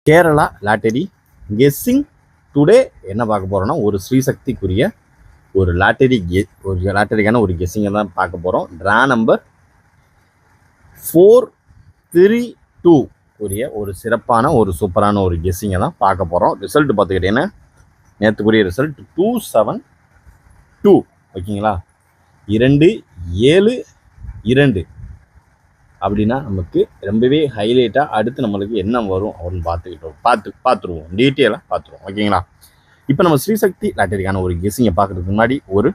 Kerala lottery guessing today என்ன பார்க்க போகிறோம்னா ஒரு ஸ்ரீசக்திக்குரிய ஒரு லாட்டரிக்கான ஒரு கெஸ்ஸிங்கை தான் பார்க்க போகிறோம். ட்ரா நம்பர் 432 உரிய ஒரு சிறப்பான ஒரு சூப்பரான ஒரு கெஸ்ஸிங்கை தான் பார்க்க போகிறோம். ரிசல்ட் பார்த்துக்கிட்டீங்கன்னா நேற்றுக்குரிய ரிசல்ட் 272 ஓகேங்களா. 272 அப்படின்னா நமக்கு ரொம்பவே ஹைலைட்டாக அடுத்து நம்மளுக்கு என்ன வரும் அப்படின்னு பார்த்துருவோம் டீட்டெயிலாக பார்த்துருவோம் ஓகேங்களா. இப்போ நம்ம ஸ்ரீசக்தி லாட்டரிக்கான ஒரு கெஸ்ஸிங்கை பார்க்குறதுக்கு முன்னாடி ஒரு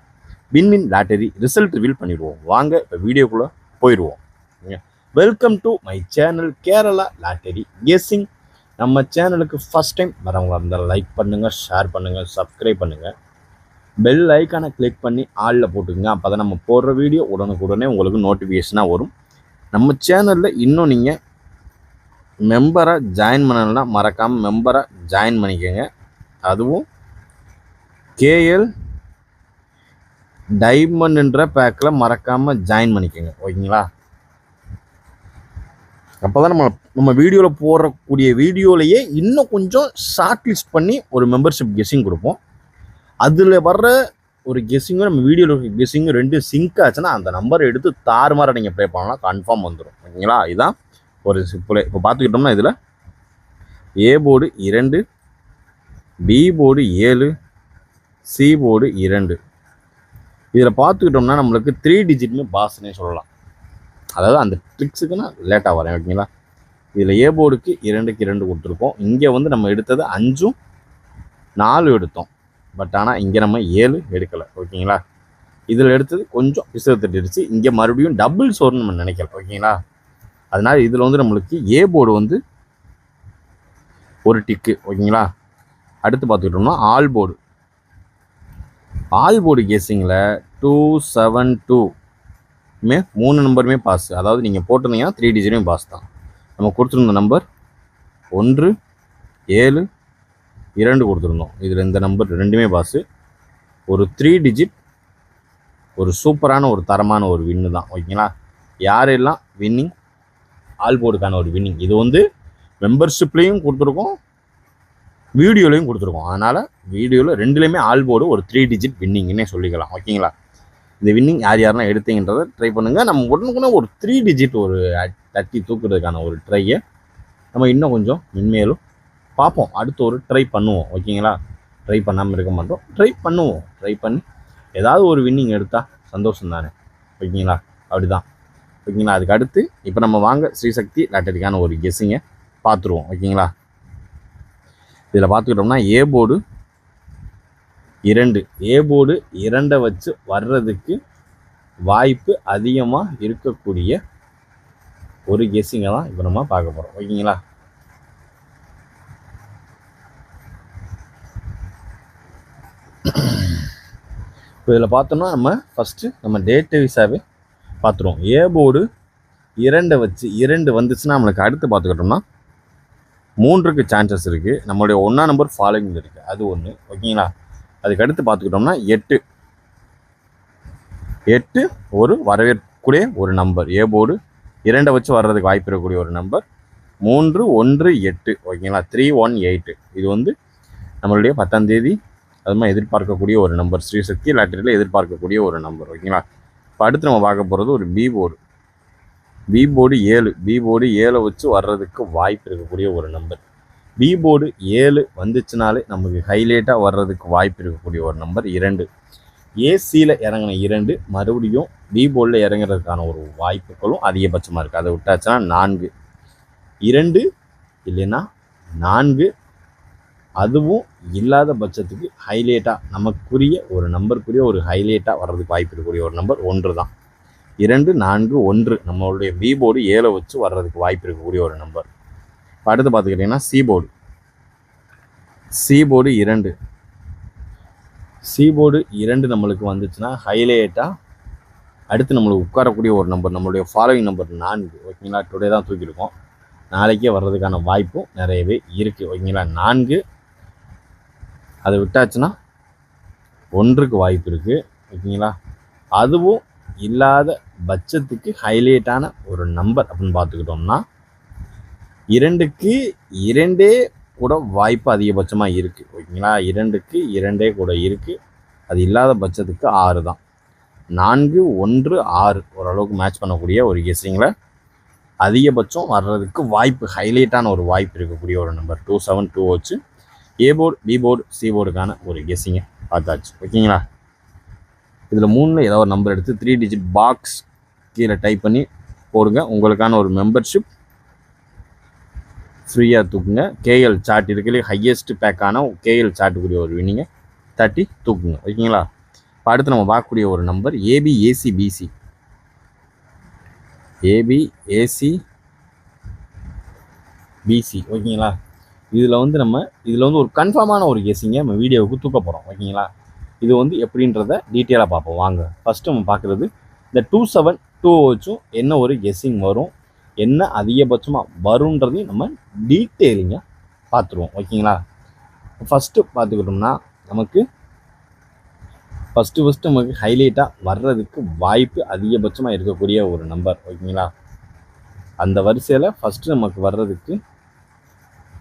வின்வின் லாட்டரி ரிசல்ட் ரிவீல் பண்ணிடுவோம். வாங்க இப்போ வீடியோக்குள்ளே போயிடுவோம். Welcome to my channel Kerala lottery guessing. நம்ம சேனலுக்கு ஃபஸ்ட் டைம் வரவங்களா இருந்தால் லைக் பண்ணுங்கள், ஷேர் பண்ணுங்கள், சப்ஸ்கிரைப் பண்ணுங்கள், பெல் ஐக்கானை கிளிக் பண்ணி ஆளில் போட்டுக்கோங்க. அப்போ தான் நம்ம போடுற வீடியோ உடனுக்குடனே உங்களுக்கு நோட்டிஃபிகேஷனாக வரும். நம்ம சேனலில் இன்னும் நீங்கள் மெம்பராக ஜாயின் பண்ணலைன்னா மறக்காமல் மெம்பராக ஜாயின் பண்ணிக்கோங்க. அதுவும் கேஎல் டைமண்ட்ன்ற பேக்கில் மறக்காமல் ஜாயின் பண்ணிக்கோங்க ஓகேங்களா. அப்போ தான் நம்ம வீடியோவில் போடக்கூடிய வீடியோலையே இன்னும் கொஞ்சம் ஷார்ட் லிஸ்ட் பண்ணி ஒரு மெம்பர்ஷிப் கெஸ்ஸிங் கொடுப்போம். அதில் வர்ற ஒரு கெஸ்ஸிங்கும் நம்ம வீடியோவில் கெஸ்ஸிங்கும் ரெண்டு சிங்க் ஆச்சுன்னா அந்த நம்பரை எடுத்து தாறுமாற நீங்கள் ப்ளே பண்ணலாம், கன்ஃபார்ம் வந்துடும் ஓகேங்களா. இதுதான் ஒரு சிம்பிளே. இப்போ பார்த்துக்கிட்டோம்னா இதில் A board 2, B board 7, C board 2. இதில் பார்த்துக்கிட்டோம்னா நம்மளுக்கு 3 டிஜிட்னு பாஸ்னே சொல்லலாம். அதாவது அந்த ட்ரிக்ஸுக்குன்னா லேட்டாக வரேன் ஓகேங்களா. இதில் ஏ போர்டுக்கு 2க்கு 2 கொடுத்துருக்கோம். இங்கே வந்து நம்ம எடுத்தது 5, 4 எடுத்தோம். பட் ஆனால் இங்கே நம்ம 7 எடுக்கலை ஓகேங்களா. இதில் எடுத்தது கொஞ்சம் பிசத்தட்டிடுச்சு. இங்கே மறுபடியும் டபுள் சோர்னு நம்ம நினைக்கல ஓகேங்களா. அதனால் இதில் வந்து நம்மளுக்கு ஏ போர்டு வந்து ஒரு டிக்கு ஓகேங்களா. அடுத்து பார்த்துக்கிட்டோம்னா ஆல் போர்டு கேஸிங்கில் 272 3 நம்பருமே பாஸ். அதாவது நீங்கள் போட்டிருந்தீங்கன்னா 3 டிஜிட்டையும் பாஸ் தான். நம்ம கொடுத்துருந்த நம்பர் 1, 7, 2 கொடுத்துருந்தோம். இதில் இந்த நம்பர் ரெண்டுமே பாஸு. ஒரு 3 டிஜிட் ஒரு சூப்பரான ஒரு தரமான ஒரு வின்னு தான் ஓகேங்களா. யாரெல்லாம் வின்னிங் ஆல் போர்டுக்கான ஒரு வின்னிங் இது வந்து மெம்பர்ஷிப்லேயும் கொடுத்துருக்கோம், வீடியோலையும் கொடுத்துருக்கோம். அதனால் வீடியோவில் ரெண்டுலேயுமே ஆல் போர்டு ஒரு 3 டிஜிட் வின்னிங்னே சொல்லிக்கலாம் ஓகேங்களா. இந்த வின்னிங் யாரெல்லாம் எடுத்தீங்கன்றதை ட்ரை பண்ணுங்கள். நம்ம உடனுக்குன்னா ஒரு 3 டிஜிட் ஒரு தட்டி தூக்குறதுக்கான ஒரு ட்ரையை நம்ம இன்னும் கொஞ்சம் மென்மேலும் பார்ப்போம். அடுத்து ஒரு ட்ரை பண்ணுவோம் ஓகேங்களா. ட்ரை பண்ணாமல் இருக்க மாட்டோம், ட்ரை பண்ணுவோம். ட்ரை பண்ணி ஏதாவது ஒரு வின்னிங் எடுத்தால் சந்தோஷம் தானே ஓகேங்களா. அப்படி தான் ஓகேங்களா. அதுக்கு அடுத்து இப்போ நம்ம வாங்க ஸ்ரீசக்தி லாட்டரிக்கான ஒரு கெஸ்ஸிங்கை பார்த்துருவோம் ஓகேங்களா. இதில் பார்த்துக்கிட்டோம்னா ஏ போர்டு 2 வச்சு வர்றதுக்கு வாய்ப்பு அதிகமாக இருக்கக்கூடிய ஒரு கெஸ்ஸிங்கை தான் இப்போ நம்ம பார்க்க போகிறோம் ஓகேங்களா. இப்போ இதில் பார்த்தோம்னா நம்ம ஃபஸ்ட்டு நம்ம டேட் வைஸாகவே பார்த்துருவோம். ஏ போர்டு 2 வச்சு 2 வந்துச்சுன்னா நம்மளுக்கு அடுத்து பார்த்துக்கிட்டோம்னா 3க்கு சான்சஸ் இருக்குது. நம்மளுடைய 1ஆம் நம்பர் ஃபாலோவிங் இருக்குது, அது ஒன்று ஓகேங்களா. அதுக்கு அடுத்து பார்த்துக்கிட்டோம்னா 8 ஒரு வரவேற்கக்கூடிய ஒரு நம்பர். ஏ போர்டு 2 வச்சு வர்றதுக்கு வாய்ப்பு இருக்கக்கூடிய ஒரு நம்பர் 3, 1, 8 ஓகேங்களா. 318 இது வந்து நம்மளுடைய 10ஆம் தேதி அது மாதிரி எதிர்பார்க்கக்கூடிய ஒரு நம்பர். ஸ்ரீசக்தி லாட்டரியில் எதிர்பார்க்கக்கூடிய ஒரு நம்பர் ஓகேங்களா. இப்போ அடுத்து நம்ம பார்க்க போகிறது ஒரு பி போர்டு 7 வச்சு வர்றதுக்கு வாய்ப்பு இருக்கக்கூடிய ஒரு நம்பர். பி போர்டு 7 வந்துச்சுனாலே நமக்கு ஹைலைட்டாக வர்றதுக்கு வாய்ப்பு இருக்கக்கூடிய ஒரு நம்பர் 2. ஏசியில் இறங்கின 2 மறுபடியும் பி போர்டில் இறங்குறதுக்கான ஒரு வாய்ப்புகளும் அதிகபட்சமாக இருக்குது. அதை விட்டாச்சுன்னா 4, 2 இல்லைன்னா 4 அதுவும் இல்லாத பட்சத்துக்கு ஹைலைட்டாக நமக்குரிய ஒரு நம்பருக்குரிய ஒரு ஹைலைட்டாக வர்றதுக்கு வாய்ப்பு இருக்கக்கூடிய ஒரு நம்பர் 1 தான். 2, 4, 1 நம்மளுடைய பி போர்டு 7 வச்சு வர்றதுக்கு வாய்ப்பு இருக்கக்கூடிய ஒரு நம்பர். இப்போ அடுத்து பார்த்துக்கிட்டிங்கன்னா சி போர்டு 2 நம்மளுக்கு வந்துச்சுன்னா ஹைலைட்டாக அடுத்து நம்மளுக்கு உட்காரக்கூடிய ஒரு நம்பர். நம்மளுடைய ஃபாலோவிங் நம்பர் 4 ஓகேங்களா. டுடே தான் தூக்கியிருக்கோம், நாளைக்கே வர்றதுக்கான வாய்ப்பும் நிறையவே இருக்குது ஓகேங்களா. 4 அதை விட்டாச்சுன்னா 1க்கு வாய்ப்பு இருக்குது ஓகேங்களா. அதுவும் இல்லாத பட்சத்துக்கு ஹைலைட்டான ஒரு நம்பர் அப்படின்னு பார்த்துக்கிட்டோம்னா 2க்கு 2 கூட வாய்ப்பு அதிகபட்சமாக இருக்குது. ஓகேங்களா, 2க்கு 2 கூட இருக்குது. அது இல்லாத பட்சத்துக்கு 6 தான். 4, 1, 6 ஓரளவுக்கு மேட்ச் பண்ணக்கூடிய ஒரு கெஸ்ஸிங்கில் அதிகபட்சம் வர்றதுக்கு வாய்ப்பு, ஹைலைட்டான ஒரு வாய்ப்பு இருக்கக்கூடிய ஒரு நம்பர் 272 வச்சு A board, B board, C போர்டுக்கான ஒரு கெஸ்ஸிங்கை பார்த்தாச்சு. ஓகேங்களா, இதில் 3ல் ஏதாவது ஒரு நம்பர் எடுத்து 3 டிஜிட் பாக்ஸ் கீழே டைப் பண்ணி போடுங்க. உங்களுக்கான ஒரு மெம்பர்ஷிப் ஃப்ரீயாக தூக்குங்க. கேஎல் சார்ட் இருக்குல்ல, ஹையஸ்ட் பேக்கான கேஎல் சார்ட்டுக்குரிய ஒரு வினிங்க 30 தூக்குங்க. ஓகேங்களா, இப்போ அடுத்து நம்ம பார்க்கக்கூடிய ஒரு number AB, AC, BC. AB, AC, BC. ஓகேங்களா, இதில் வந்து ஒரு கன்ஃபார்மான ஒரு கெஸ்ஸிங்கை நம்ம வீடியோவுக்கு தூக்க போகிறோம். ஓகேங்களா, இது வந்து எப்படின்றத டீட்டெயிலாக பார்ப்போம் வாங்க. ஃபஸ்ட்டு நம்ம பார்க்குறது இந்த 272 வச்சும் என்ன ஒரு கெஸ்ஸிங் வரும், என்ன அதிகபட்சமாக வருன்றதையும் நம்ம டீட்டெயிலிங்காக பார்த்துருவோம். ஓகேங்களா, ஃபஸ்ட்டு பார்த்துக்கிட்டோம்னா நமக்கு ஃபஸ்ட்டு நமக்கு ஹைலைட்டாக வர்றதுக்கு வாய்ப்பு அதிகபட்சமாக இருக்கக்கூடிய ஒரு நம்பர். ஓகேங்களா, அந்த வரிசையில் ஃபஸ்ட்டு நமக்கு வர்றதுக்கு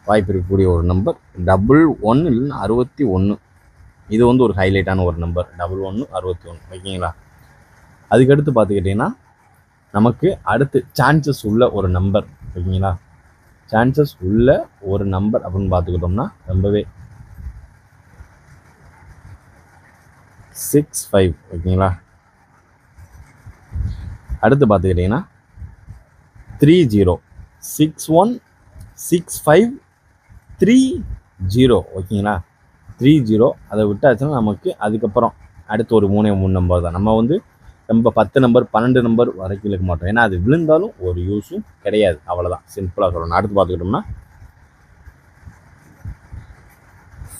வாய்ப்பு இருக்கக்கூடிய ஒரு நம்பர் 11 இல்லைன்னா 61. இது வந்து ஒரு ஹைலைட்டான ஒரு நம்பர் 11, 61. ஓகேங்களா, அதுக்கடுத்து பார்த்துக்கிட்டிங்கன்னா நமக்கு அடுத்து சான்சஸ் உள்ள ஒரு நம்பர். ஓகேங்களா, சான்சஸ் உள்ள ஒரு நம்பர் அப்படின்னு பார்த்துக்கிட்டோம்னா ரொம்பவே 65. ஓகேங்களா, அடுத்து பார்த்துக்கிட்டிங்கன்னா 30, 61, 65, 30. ஓகேங்களா, 30 அதை விட்டாச்சுன்னா நமக்கு அதுக்கப்புறம் அடுத்து ஒரு 3 நம்பர் தான். நம்ம 10 நம்பர் 12 நம்பர் வரைக்கும் இருக்க மாட்டோம், ஏன்னா அது விழுந்தாலும் ஒரு யூஸும் கிடையாது. அவ்வளோதான், சிம்பிளாக சொல்லணும். அடுத்து பார்த்துக்கிட்டோம்னா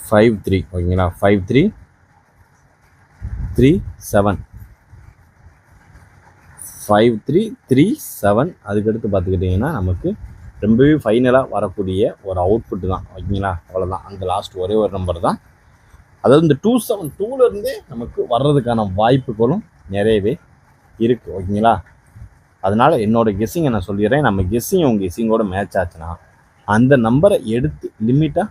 53. ஓகேங்களா, 53, 37, 53, 37. அதுக்கடுத்து பார்த்துக்கிட்டிங்கன்னா நமக்கு ரொம்பவே ஃபைனலாக வரக்கூடிய ஒரு அவுட்புட்டு தான். ஓகேங்களா, அவ்வளோதான், அந்த லாஸ்ட் ஒரே ஒரு நம்பர் தான். அதாவது இந்த 272 நமக்கு வர்றதுக்கான வாய்ப்புகளும் நிறையவே இருக்குது. ஓகேங்களா, அதனால் என்னோடய கெஸ்ஸிங்கை நான் சொல்லிடுறேன். நம்ம கெஸ்ஸிங் உங்கள் கெஸ்ஸிங்கோட மேட்ச் ஆச்சுன்னா அந்த நம்பரை எடுத்து லிமிட்டாக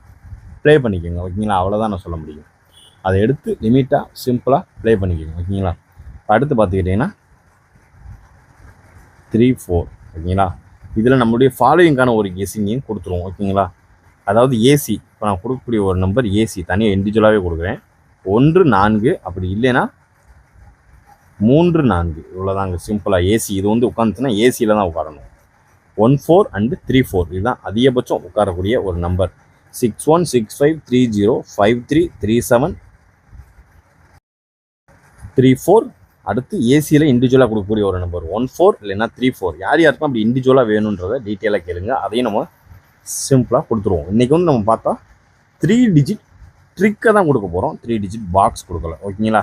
ப்ளே பண்ணிக்கோங்க. ஓகேங்களா, அவ்வளோதான் நான் சொல்ல முடியும். அதை எடுத்து லிமிட்டாக சிம்பிளாக ப்ளே பண்ணிக்கோங்க. ஓகேங்களா, அடுத்து பார்த்துக்கிட்டிங்கன்னா 34. ஓகேங்களா, இதில் நம்மளுடைய ஃபாலோயிங்கான ஒரு கெஸ்ஸிங்கையும் கொடுத்துருவோம். ஓகேங்களா, அதாவது ஏசி, இப்போ நான் கொடுக்கக்கூடிய ஒரு நம்பர் ஏசி தனியாக இண்டிவிஜுவலாகவே கொடுக்குறேன். 1, 4, அப்படி இல்லைன்னா 3, 4. இவ்வளோதாங்க சிம்பிளாக ஏசி. இது வந்து உட்காந்துச்சுன்னா ஏசியில் தான் உட்காரணும். 14 and 34 இதுதான் அதிகபட்சம் உட்காரக்கூடிய ஒரு நம்பர். 61, 65, 30, 53, 37, 34. அடுத்து ஏசியில் இண்டிவிஜுவலாக கொடுக்கக்கூடிய ஒரு நம்பர் 14 இல்லைன்னா 34. யார் யாருக்கும் அப்படி இண்டிவிஜுவலாக வேணுன்றதை டீட்டெயிலாக கேளுங்க, அதையும் நம்ம சிம்பிளாக கொடுத்துருவோம். இன்றைக்கி வந்து நம்ம பார்த்தா 3 டிஜிட் ட்ரிக்கை தான் கொடுக்க போகிறோம், 3 டிஜிட் பாக்ஸ் கொடுக்கல. ஓகேங்களா,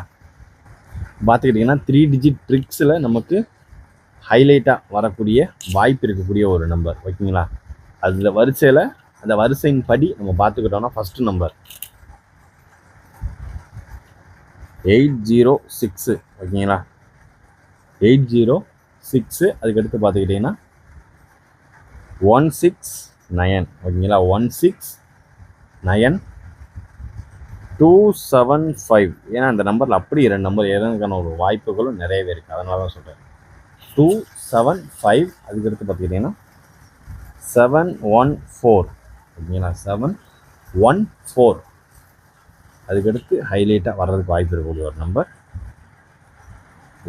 பார்த்துக்கிட்டிங்கன்னா 3 டிஜிட் ட்ரிக்ஸில் நமக்கு ஹைலைட்டாக வரக்கூடிய வாய்ப்பு இருக்கக்கூடிய ஒரு நம்பர். ஓகேங்களா, அதில் வரிசையில் அந்த வரிசையின் படி நம்ம பார்த்துக்கிட்டோம்னா ஃபஸ்ட்டு நம்பர் 806. ஓகேங்களா, 806. அதுக்கடுத்து பார்த்துக்கிட்டிங்கன்னா 169. ஓகேங்களா, 169, 275. ஏன்னா அந்த நம்பரில் அப்படி 2 நம்பர் ஏறதுக்கான ஒரு வாய்ப்புகளும் நிறையவே இருக்குது, அதனால தான் சொல்கிறேன் 275. அதுக்கடுத்து பார்த்துக்கிட்டிங்கன்னா 714. ஓகேங்களா, 714. அதுக்கடுத்து ஹைலைட்டாக வர்றதுக்கு வாய்ப்பு இருக்கக்கூடிய ஒரு நம்பர்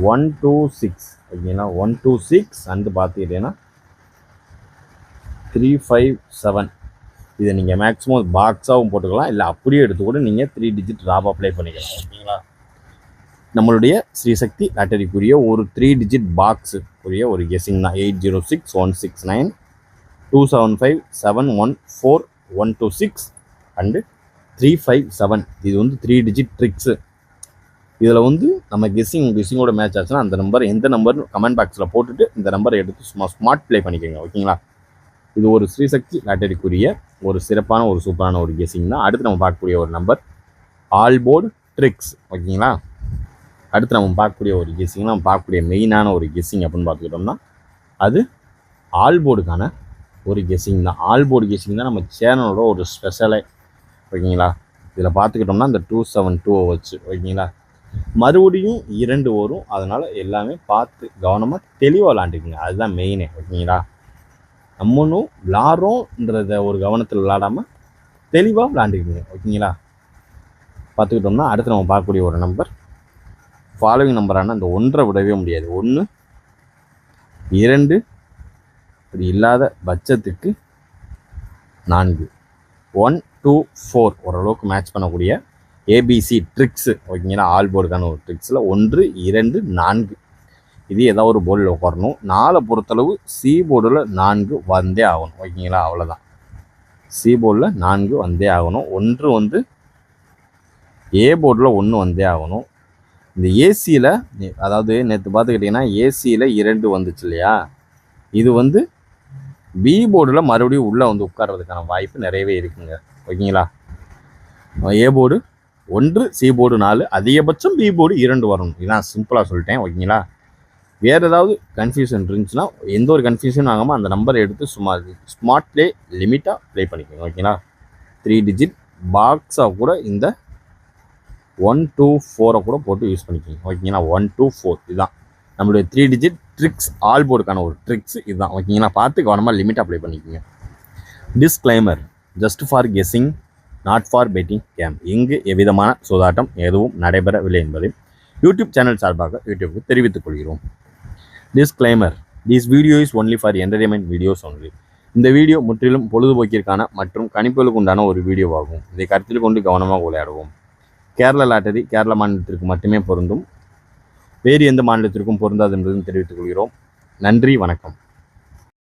126. ஓகேங்களா, 126. அண்டு பார்த்துக்கிட்டீங்கன்னா 357. இதை நீங்கள் மேக்ஸிமம் பாக்ஸாகவும் போட்டுக்கலாம், இல்லை அப்படியே எடுத்து கூட நீங்கள் 3 டிஜிட் ராபாக ப்ளே பண்ணிக்கலாம். ஓகேங்களா, நம்மளுடைய ஸ்ரீசக்தி லாட்டரிக்குரிய ஒரு 3 டிஜிட் பாக்ஸுக்குரிய ஒரு கெஸ்ஸிங் தான் 806, 169, 275, 714, 126 அண்டு 357. இது வந்து 3 டிஜிட் ட்ரிக்ஸு. இதில் வந்து நம்ம கெஸ்ஸிங்கோட மேட்ச் ஆச்சுன்னா அந்த நம்பர் எந்த நம்பர்னு கமெண்ட் பாக்ஸில் போட்டுட்டு இந்த நம்பரை எடுத்து சும்மா ஸ்மார்ட் ப்ளே பண்ணிக்கோங்க. ஓகேங்களா, இது ஒரு ஸ்ரீசக்தி லாட்டரிக்குரிய ஒரு சிறப்பான ஒரு சூப்பரான ஒரு கெஸ்ஸிங் தான். அடுத்து நம்ம பார்க்கக்கூடிய ஒரு நம்பர் ஆல் போர்டு ட்ரிக்ஸ். ஓகேங்களா, அடுத்து நம்ம பார்க்கக்கூடிய ஒரு கெஸ்ஸிங், நம்ம பார்க்கக்கூடிய மெயினான ஒரு கெஸ்ஸிங் அப்படின்னு பார்த்துக்கிட்டோம்னா அது ஆல் போர்டுக்கான ஒரு கெஸ்ஸிங் தான். ஆல் போர்டு கெஸ்ஸிங் தான் நம்ம சேனலோட ஒரு ஸ்பெஷலே. ஓகேங்களா? இதில் பார்த்துக்கிட்டோம்னா இந்த 272 வச்சு ஓகேங்களா, மறுபடியும் 2 வரும். அதனால் எல்லாமே பார்த்து கவனமாக தெளிவாக விளாண்டுக்குங்க. அதுதான் மெயினே. ஓகேங்களா? நம்மளும் விளாட்றோன்றத ஒரு கவனத்தில் விளாடாமல் தெளிவாக விளாண்டுக்குங்க. ஓகேங்களா? பார்த்துக்கிட்டோம்னா அடுத்து நம்ம பார்க்கக்கூடிய ஒரு நம்பர் ஃபாலோவிங் நம்பரான அந்த 1 விடவே முடியாது. 1 2 இப்படி இல்லாத பட்சத்துக்கு 4 1 2 4 ஓரளவுக்கு மேட்ச் பண்ணக்கூடிய ஏபிசி ட்ரிக்ஸு. ஓகேங்களா? ஆல் போர்டுக்கான ஒரு ட்ரிக்ஸில் 1 2 4 இது ஏதாவது ஒரு போர்டில் உட்காரணும். 4 பொறுத்தளவு சி போர்டில் 4 வந்தே ஆகணும். ஓகேங்களா? அவ்வளோதான். சி போர்டில் 4 வந்தே ஆகணும். 1 வந்து ஏ போர்டில் 1 வந்தே ஆகணும். இந்த ஏசியில் அதாவது நேற்று பார்த்துக்கிட்டிங்கன்னா ஏசியில் 2 வந்துச்சு இல்லையா, இது வந்து பி போர்டில் மறுபடியும் உள்ளே வந்து உட்கார்றதுக்கான வாய்ப்பு நிறையவே இருக்குங்க. ஓகேங்களா? ஏ போர்டு 1, சி போர்டு 4, அதிகபட்சம் பி போர்டு 2 வரணும். இதான் சிம்பிளாக சொல்லிட்டேன். ஓகேங்களா? வேறு ஏதாவது கன்ஃபியூஷன் இருந்துச்சுன்னா எந்த ஒரு கன்ஃபியூஷன் ஆகாமல் அந்த நம்பரை எடுத்து சும்மா ஸ்மார்ட் ப்ளே லிமிட்டாக ப்ளே பண்ணிக்கோங்க. ஓகேங்களா? 3 டிஜிட் பாக்ஸாக கூட இந்த 1 2 4 கூட போட்டு யூஸ் பண்ணிக்கோங்க. ஓகேங்களா? 1 2 4 இதுதான் நம்மளுடைய 3 டிஜிட் ட்ரிக்ஸ். ஆல் போர்டுக்கான ஒரு ட்ரிக்ஸ் இதுதான். ஓகேங்களா? பார்த்து கவனமாக லிமிட்டாக ப்ளே பண்ணிக்கோங்க. Disclaimer, just for guessing, not for betting game. இங்கு எவ்விதமான சூதாட்டம் எதுவும் நடைபெறவில்லை என்பதை யூடியூப் சேனல் சார்பாக யூடியூபுக்கு தெரிவித்துக் கொள்கிறோம். Disclaimer, this video is only for entertainment videos only. இந்த வீடியோ முற்றிலும் பொழுதுபோக்கிற்கான மற்றும் கணிப்புகளுக்கு உண்டான ஒரு வீடியோவாகும். இதை கருத்தில் கொண்டு கவனமாக விளையாடுவோம். கேரளா லாட்டரி கேரள மாநிலத்திற்கு மட்டுமே பொருந்தும். வேறு எந்த மாநிலத்திற்கும் பொருந்தாது என்பதும் தெரிவித்துக் கொள்கிறோம். நன்றி, வணக்கம்.